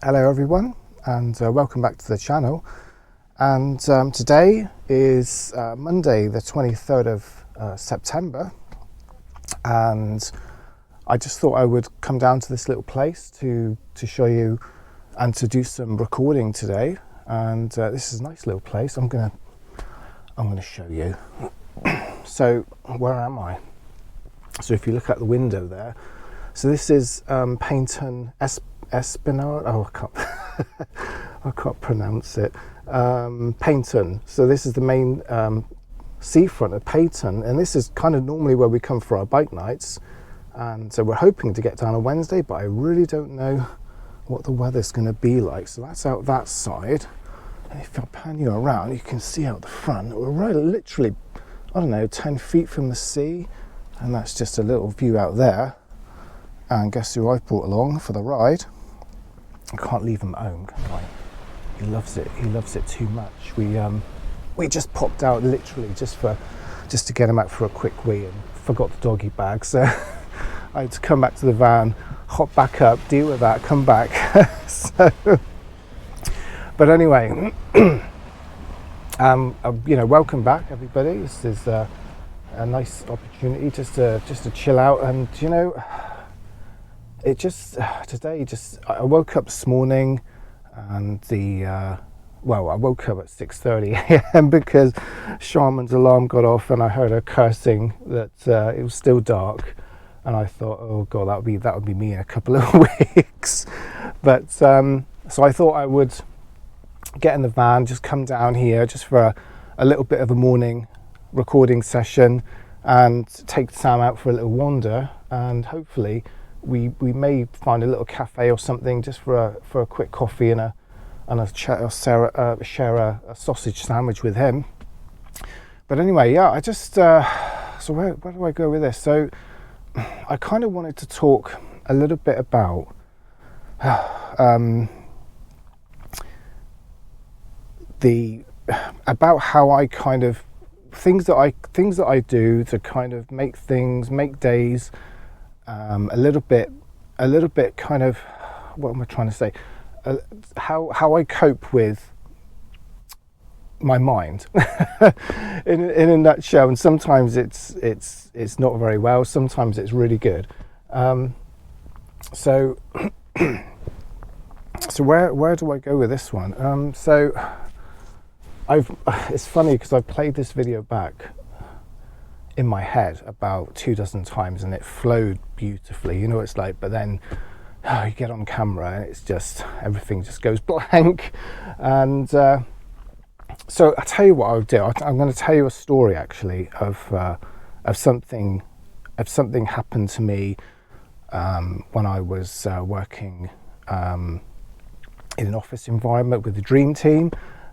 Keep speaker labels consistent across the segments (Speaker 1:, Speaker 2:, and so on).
Speaker 1: Hello everyone, and welcome back to the channel. And today is Monday the 23rd of September, and I just thought I would come down to this little place to show you and to do some recording today. And this is a nice little place. I'm gonna show you. So where am I? So if you look out the window there, so this is Paynton Espinard. Oh, I can't pronounce it. Paynton. So this is the main seafront of Paynton, and this is kind of normally where we come for our bike nights. And so we're hoping to get down on Wednesday, but I really don't know what the weather's going to be like. So that's out that side. And if I pan you around, you can see out the front. We're right, literally, I don't know, 10 feet from the sea, and that's just a little view out there. And guess who I've brought along for the ride? I can't leave him at home, can I? He loves it. He loves it too much. We just popped out literally just to get him out for a quick wee, and forgot the doggy bag. So I had to come back to the van, hop back up, deal with that, come back. But anyway, welcome back everybody. This is a nice opportunity just to chill out, and it just today I woke up this morning, and I woke up at 6:30 a.m. because Charmin's alarm got off, and I heard her cursing that it was still dark, and I thought, oh god, that would be me in a couple of weeks. But so I thought I would get in the van, just come down here just for a little bit of a morning recording session, and take Sam out for a little wander, and hopefully we may find a little cafe or something just for a quick coffee and share a sausage sandwich with him. But anyway, yeah, I just so where do I go with this? So I kind of wanted to talk a little bit about about how I kind of things that I do to kind of make days a little bit kind of, what am I trying to say? How I cope with my mind in a nutshell. And sometimes it's not very well. Sometimes it's really good. So where do I go with this one? So it's funny because I've played this video back in my head about 24 times, and it flowed beautifully. It's like, but then you get on camera and it's just, everything just goes blank. And so I tell you what I'll do. I'm going to tell you a story actually of something happened to me when I was working in an office environment with the dream team,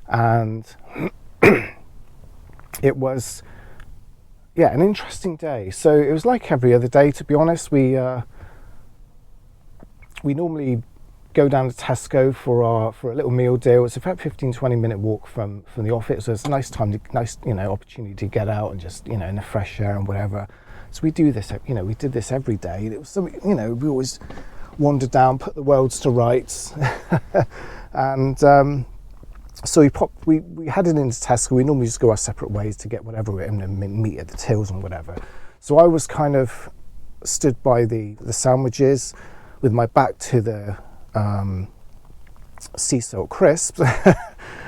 Speaker 1: and it was an interesting day. So it was like every other day, to be honest. We normally go down to Tesco for a little meal deal. It's about 15-20 minute walk from the office, so it's a nice opportunity to get out and just in the fresh air and whatever. So we do this, we did this every day. It was something, we always wandered down, put the worlds to rights. And so we headed into Tesco. We normally just go our separate ways to get whatever, and meet at the tills and whatever. So I was kind of stood by the sandwiches with my back to the sea salt crisps,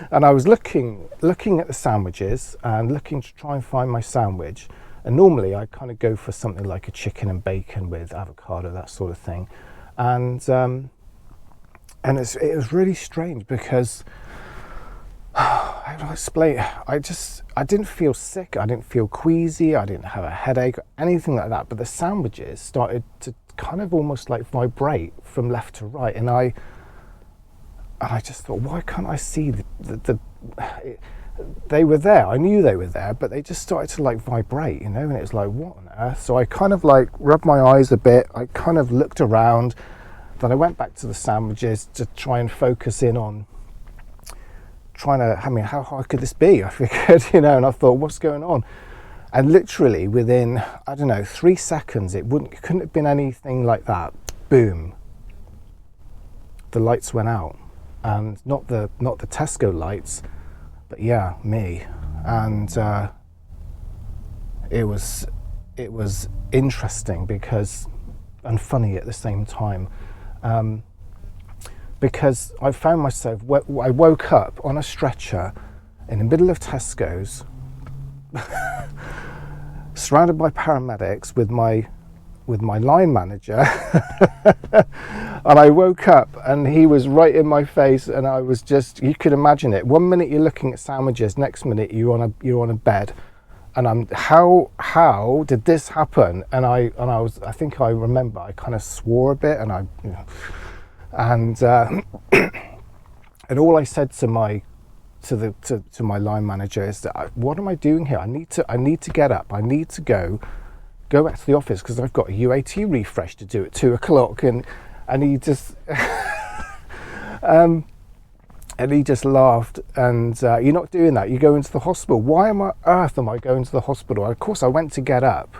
Speaker 1: and I was looking at the sandwiches and looking to try and find my sandwich. And normally I kind of go for something like a chicken and bacon with avocado, that sort of thing. And it was really strange because how do I explain it? I didn't feel sick, I didn't feel queasy, I didn't have a headache or anything like that, but the sandwiches started to kind of almost like vibrate from left to right, and I just thought, why can't I see they were there, I knew they were there, but they just started to like vibrate, and it was like, what on earth? So I kind of like rubbed my eyes a bit, I kind of looked around, then I went back to the sandwiches to try and focus in on how hard could this be? I figured, and I thought, what's going on? And literally within, 3 seconds, it couldn't have been anything like that. Boom. the lights went out, and not the Tesco lights, but yeah, me. And it was interesting and funny at the same time, because I found myself, I woke up on a stretcher in the middle of Tesco's, surrounded by paramedics with my line manager. And I woke up and he was right in my face, and I was just, you could imagine it. 1 minute you're looking at sandwiches, next minute you're on a bed, and I'm, how did this happen? And I think I remember I kind of swore a bit, and and all I said to my line manager is that, what am I doing here? I need to get up. I need to go back to the office because I've got a UAT refresh to do at 2 o'clock. And he just and he just laughed. And you're not doing that. You go into the hospital. Why on earth am I going to the hospital? Of course, I went to get up,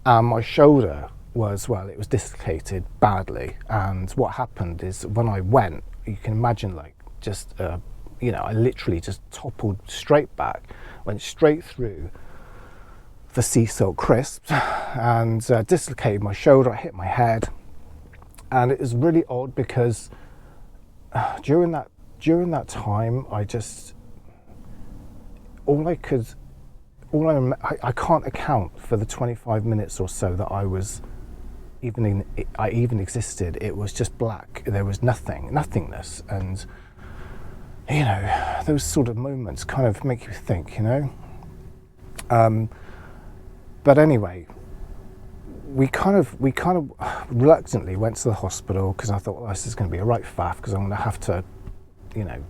Speaker 1: and my shoulder was, well, it was dislocated badly. And what happened is, when I went, you can imagine, like, just I literally just toppled straight back, went straight through the sea salt crisps, and dislocated my shoulder. I hit my head, and it was really odd because during that time, I can't account for the 25 minutes or so that I even existed. It was just black. There was nothingness, and those sort of moments kind of make you think, But anyway, we kind of reluctantly went to the hospital because I thought, well, this is going to be a right faff because I'm going to have to,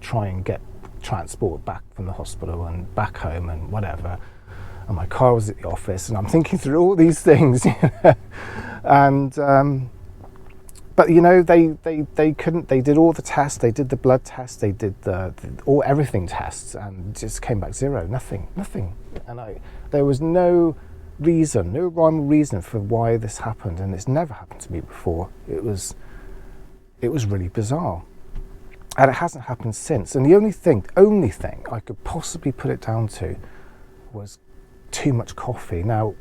Speaker 1: try and get transport back from the hospital and back home and whatever. And my car was at the office, and I'm thinking through all these things, and but they couldn't. They did all the tests. They did the blood tests. They did everything tests, and just came back zero. Nothing. And there was no rhyme or reason for why this happened, and it's never happened to me before. It was really bizarre, and it hasn't happened since. And the only thing I could possibly put it down to was too much coffee. Now,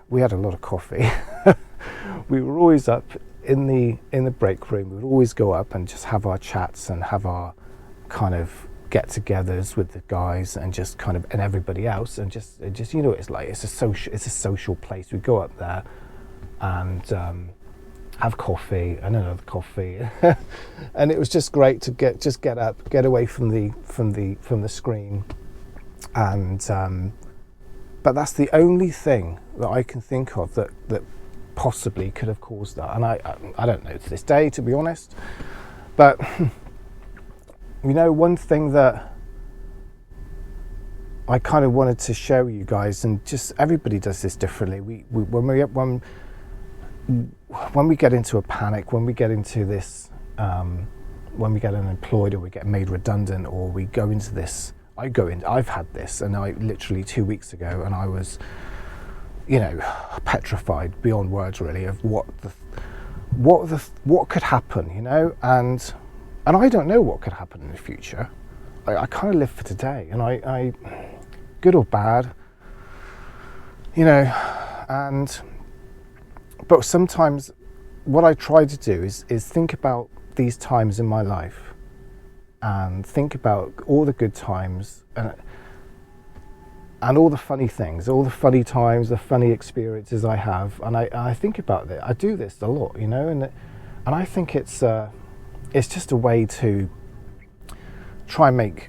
Speaker 1: we had a lot of coffee. We were always up in the break room. We would always go up and just have our chats and have our kind of get-togethers with the guys and just kind of, and everybody else, and just it's like, it's a social place. We go up there and have coffee and another coffee, and it was just great to get up, get away from the screen, and but that's the only thing that I can think of that possibly could have caused that, and I don't know to this day, to be honest. But one thing that I kind of wanted to share with you guys, and just everybody does this differently. When we get into a panic, when we get into this, when we get unemployed or we get made redundant, or we go into this, I've had this, and I literally 2 weeks ago, and I was, petrified beyond words, really, of what could happen, and I don't know what could happen in the future. I kind of live for today, and I good or bad, but sometimes what I try to do is think about these times in my life, and think about all the good times and all the funny things, all the funny times, the funny experiences I have, and I think about it. I do this a lot, and I think it's just a way to try and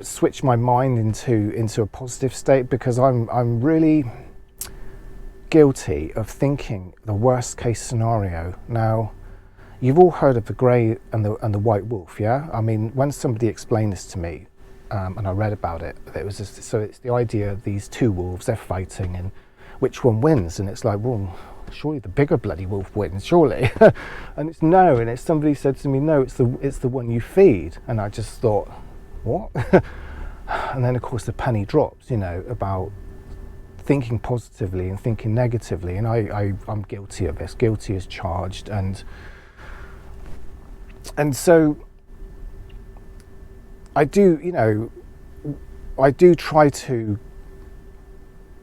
Speaker 1: switch my mind into a positive state, because I'm really guilty of thinking the worst case scenario. Now, you've all heard of the grey and the white wolf, yeah? I mean, when somebody explained this to me, and I read about it, so it's the idea of these two wolves, they're fighting, and which one wins? And it's like, well, surely the bigger bloody wolf wins, surely. And it's no, and it's, somebody said to me, no, it's the one you feed. And I just thought, what? And then of course the penny drops, about thinking positively and thinking negatively, and I'm guilty of this, guilty as charged. And And so I do, I do try to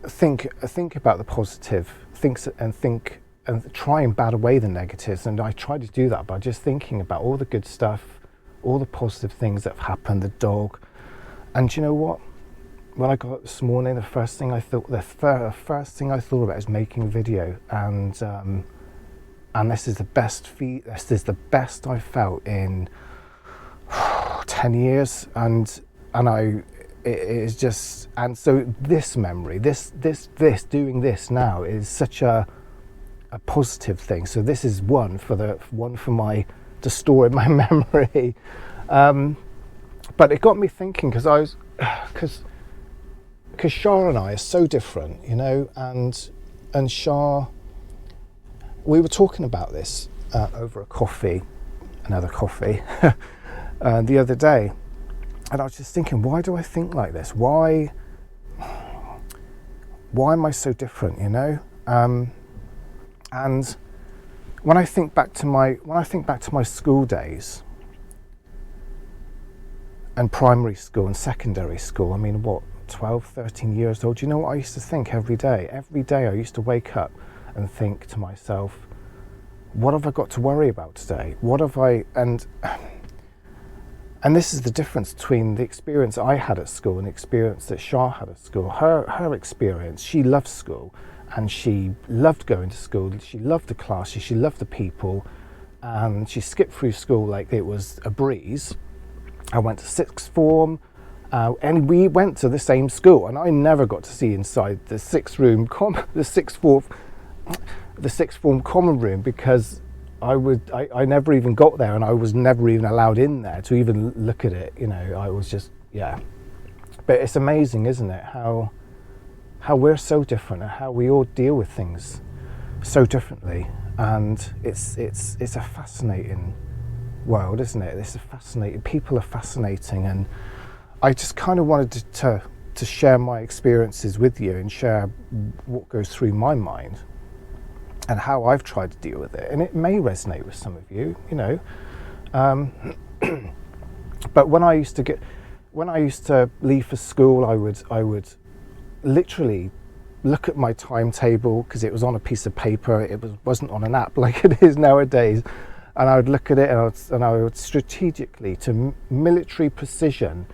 Speaker 1: think about the positive, think and try and bat away the negatives. And I try to do that by just thinking about all the good stuff, all the positive things that have happened, the dog. And you know what? When I got up this morning, the first thing I thought about is making a video, and this is the best I've felt in 10 years, and it is just, and so this memory, this doing this now is such a positive thing. So this is one for to store in my memory. But it got me thinking, because Shah and I are so different, and Shah, we were talking about this over another coffee, the other day, and I was just thinking, why do I think like this? Why am I so different, And when I think back to my school days, and primary school and secondary school, I mean, 12, 13 years old, do you know what I used to think every day? Every day I used to wake up and think to myself, what have I got to worry about today? What have I, and this is the difference between the experience I had at school and the experience that Shah had at school. Her experience, she loved school, and she loved going to school, she loved the classes, she loved the people, and she skipped through school like it was a breeze. I went to sixth form, and we went to the same school, and I never got to see inside the sixth form common room, because I never even got there, and I was never even allowed in there to even look at it. I was just, yeah. But it's amazing, isn't it, how we're so different, and how we all deal with things so differently. And it's a fascinating world, isn't it? It's fascinating. People are fascinating, and I just kind of wanted to share my experiences with you and share what goes through my mind and how I've tried to deal with it. And it may resonate with some of you, But when I used to leave for school, I would literally look at my timetable, because it was on a piece of paper. It wasn't on an app like it is nowadays. And I would look at it, and I would strategically, to military precision,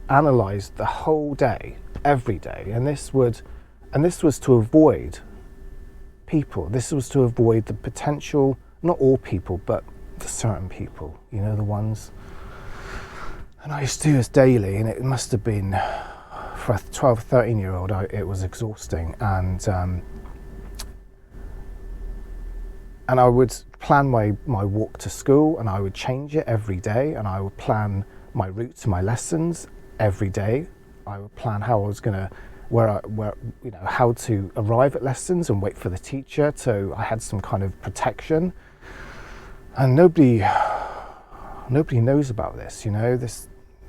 Speaker 1: analyse the whole day, every day. And this was to avoid people. This was to avoid the potential, not all people, but the certain people, the ones. And I used to do this daily, and it must have been, for a 12, 13-year-old, it was exhausting. And I would plan my walk to school, and I would change it every day, and I would plan my route to my lessons every day. I would plan how I was going to, how to arrive at lessons and wait for the teacher. So I had some kind of protection. And nobody knows about this, This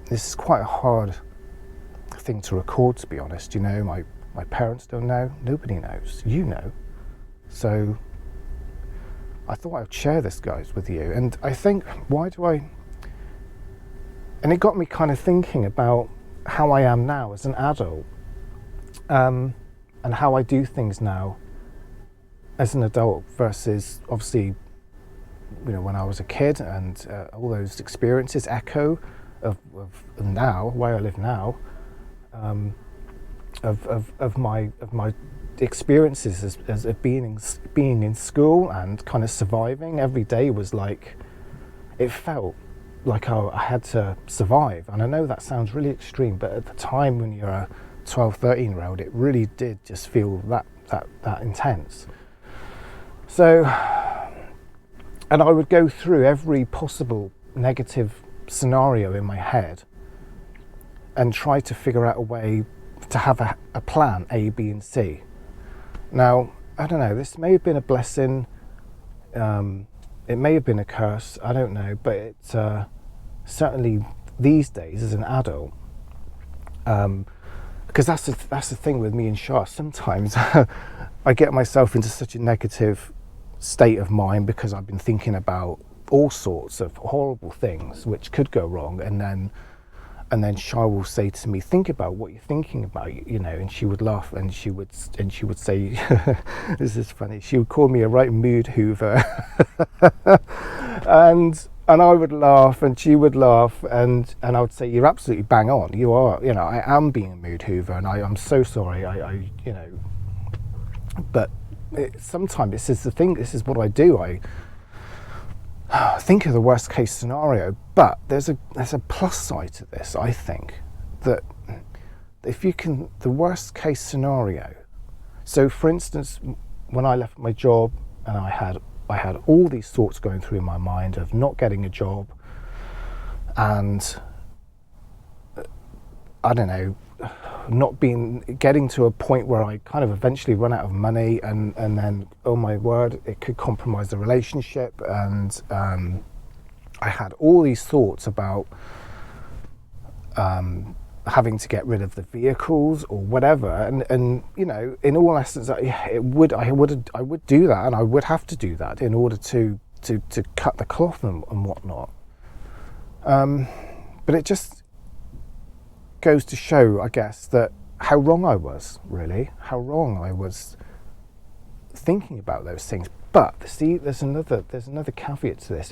Speaker 1: is quite a hard thing to record, to be honest. My parents don't know. Nobody knows. You know. So I thought I would share this, guys, with you. And I think, and it got me kind of thinking about how I am now as an adult, and how I do things now as an adult versus, obviously, when I was a kid, and all those experiences echo of now, where I live now, of my experiences as being in school and kind of surviving. Every day was like, it felt like I had to survive. And I know that sounds really extreme, but at the time, when you're a 12, 13-year-old, it really did just feel that intense. So, and I would go through every possible negative scenario in my head and try to figure out a way to have a plan, A, B, and C. Now, I don't know, this may have been a blessing, it may have been a curse, I don't know, but it's certainly these days as an adult, because that's the thing with me and Shah. Sometimes I get myself into such a negative state of mind because I've been thinking about all sorts of horrible things which could go wrong, and then Shah will say to me, think about what you're thinking about, and she would laugh, and she would say, this is funny, she would call me a right mood hoover. and I would laugh, and she would laugh, and I would say, you're absolutely bang on, you are, I am being a mood hoover, and I'm so sorry, but sometimes this is the thing, this is what I do, I think of the worst case scenario, but there's a plus side to this. I think that if you can, the worst case scenario, so for instance, when I left my job and I had all these thoughts going through my mind of not getting a job, and I don't know, getting to a point where I kind of eventually run out of money, and then, oh my word, it could compromise the relationship, and I had all these thoughts about having to get rid of the vehicles or whatever, and in all essence, I would do that, and I would have to do that in order to cut the cloth and whatnot. But it just goes to show, I guess, that how wrong I was, really, how wrong I was thinking about those things. But see, there's another caveat to this.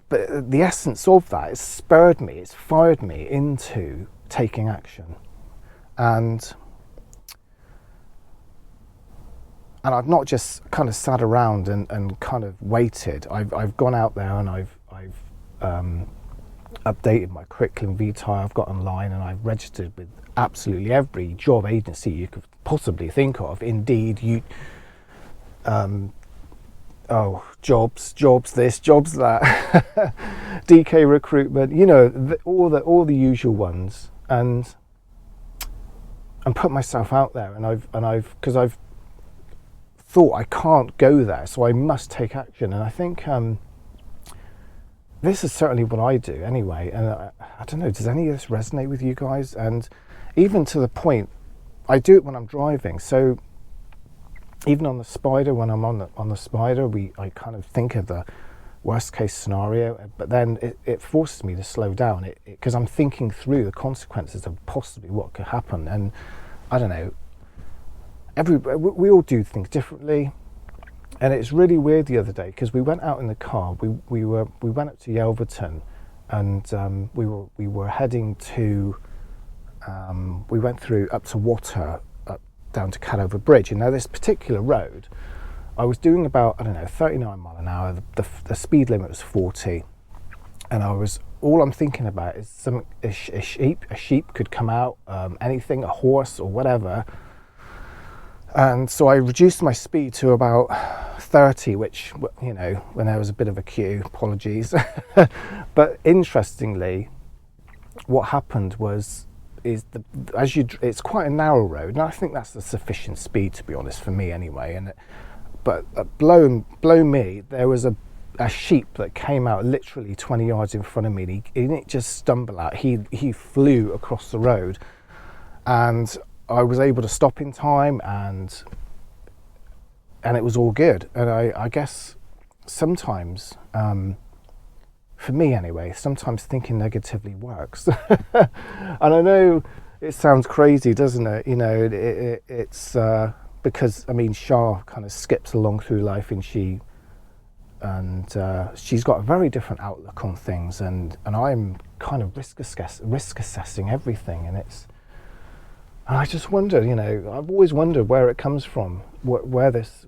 Speaker 1: But the essence of that is spurred me, it's fired me into taking action, and I've not just kind of sat around and kind of waited. I've gone out there, and I've updated my curriculum vitae. I've got online, and I've registered with absolutely every job agency you could possibly think of. Indeed, jobs this, jobs that, DK recruitment, all the usual ones, and put myself out there, and because I've thought I can't go there, so I must take action. And I think this is certainly what I do anyway, and I don't know, does any of this resonate with you guys? And even to the point, I do it when I'm driving. So even on the Spider, when I'm on the Spider, I kind of think of the worst case scenario, but then it forces me to slow down, because I'm thinking through the consequences of possibly what could happen. And I don't know, we all do things differently. And it's really weird the other day, because we went out in the car. We went up to Yelverton, and we were heading to. We went through up to Water, up down to Cadover Bridge. And now this particular road, I was doing about 39 mile an hour. The speed limit was 40, and all I'm thinking about is a sheep could come out, anything, a horse or whatever. And so I reduced my speed to about 30, which, when there was a bit of a queue, apologies. But interestingly, what happened it's quite a narrow road, and I think that's the sufficient speed, to be honest, for me anyway. But blow me, there was a sheep that came out literally 20 yards in front of me, and he didn't just stumble out, he flew across the road, and I was able to stop in time, and it was all good. And I guess sometimes, for me anyway, sometimes thinking negatively works. And I know it sounds crazy, doesn't it? It's because Shah kind of skips along through life, and she's got a very different outlook on things, and I'm kind of risk assessing everything, and I just wonder, I've always wondered where it comes from, where this,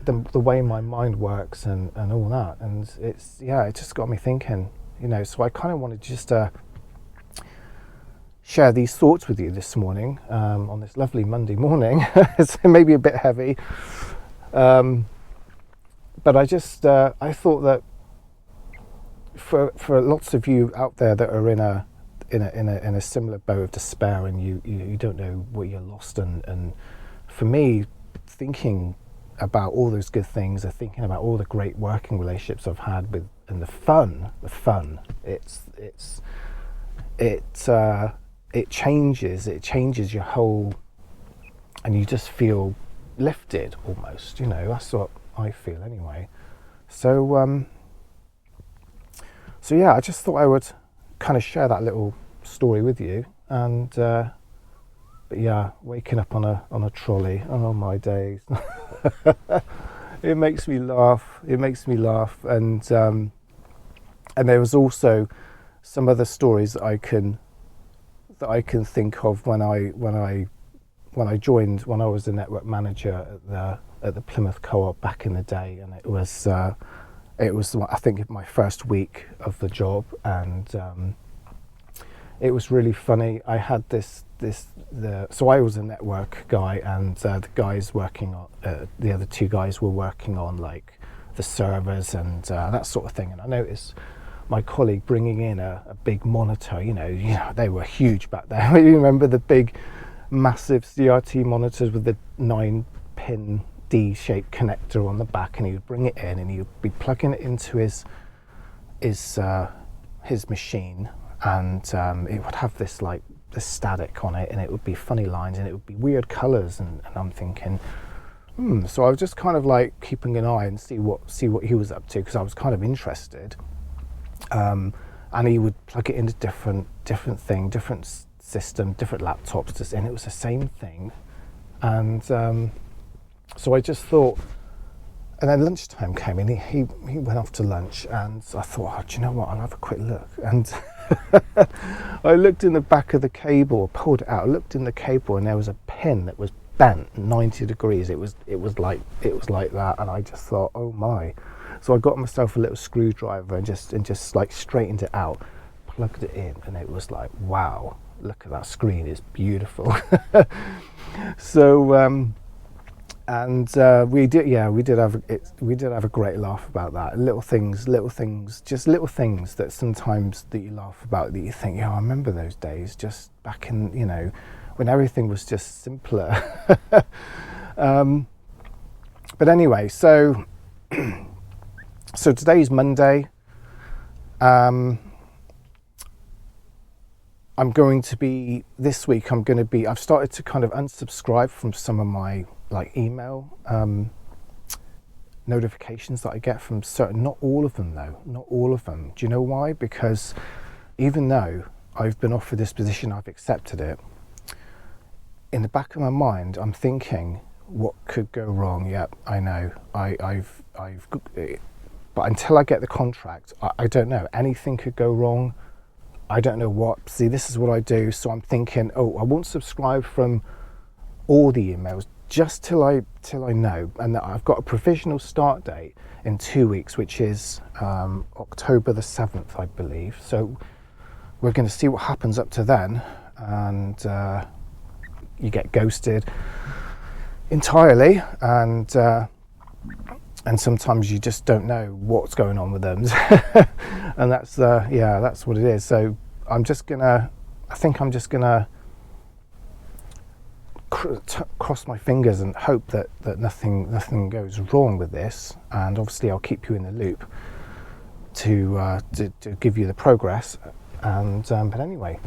Speaker 1: the way my mind works, and all that, and it just got me thinking, So I kind of wanted just to share these thoughts with you this morning, on this lovely Monday morning. It's maybe a bit heavy, but I just I thought that for lots of you out there that are in a similar boat of despair, and you don't know what you're lost, and for me, thinking about all those good things, or thinking about all the great working relationships I've had with, and the fun, it changes your whole, and you just feel lifted almost, that's what I feel anyway. So so yeah, I just thought I would kind of share that little story with you. And but yeah, waking up on a trolley, oh my days. It makes me laugh. It makes me laugh. And there was also some other stories that I can think of when I joined, when I was the network manager at the Plymouth Co-op back in the day, and it was I think my first week of the job, and it was really funny. I had so I was a network guy, and the guys working on the other two guys were working on like the servers and that sort of thing. And I noticed my colleague bringing in a big monitor. You know they were huge back then. You remember the big, massive CRT monitors with the 9-pin D-shaped connector on the back, and he would bring it in, and he would be plugging it into his machine, and it would have this static on it, and it would be funny lines, and it would be weird colours, and I'm thinking, So I was just kind of like keeping an eye and see what he was up to, because I was kind of interested. And he would plug it into different system, different laptops, and it was the same thing. And so I just thought, and then lunchtime came, and he went off to lunch, and I thought, do you know what, I'll have a quick look. And I looked in the back of the cable, pulled it out, looked in the cable, and there was a pin that was bent 90 degrees. It was like that, and I just thought, oh my. So I got myself a little screwdriver and just like straightened it out, plugged it in, and it was like, wow, look at that screen, it's beautiful. So we did have a great laugh about that. Little things, just little things that sometimes that you laugh about, that you think, yeah, I remember those days, just back in, when everything was just simpler. But anyway, so today's Monday. This week I've started to kind of unsubscribe from some of my email notifications that I get from certain, not all of them though, not all of them. Do you know why? Because even though I've been offered this position, I've accepted it, in the back of my mind I'm thinking, what could go wrong? Yep, I know. I've but until I get the contract, I don't know. Anything could go wrong. I don't know what. See, this is what I do. So I'm thinking, I won't subscribe from all the emails just till I know. And that I've got a provisional start date in 2 weeks, which is October the 7th, I believe. So we're going to see what happens up to then. And you get ghosted entirely, and sometimes you just don't know what's going on with them. And that's what it is. So I'm just gonna cross my fingers and hope that nothing goes wrong with this, and obviously I'll keep you in the loop to give you the progress. And but anyway,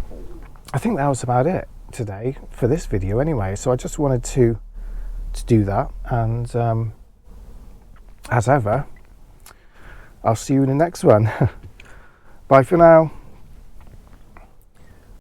Speaker 1: I think that was about it today for this video anyway. So I just wanted to do that, and as ever, I'll see you in the next one. Bye for now.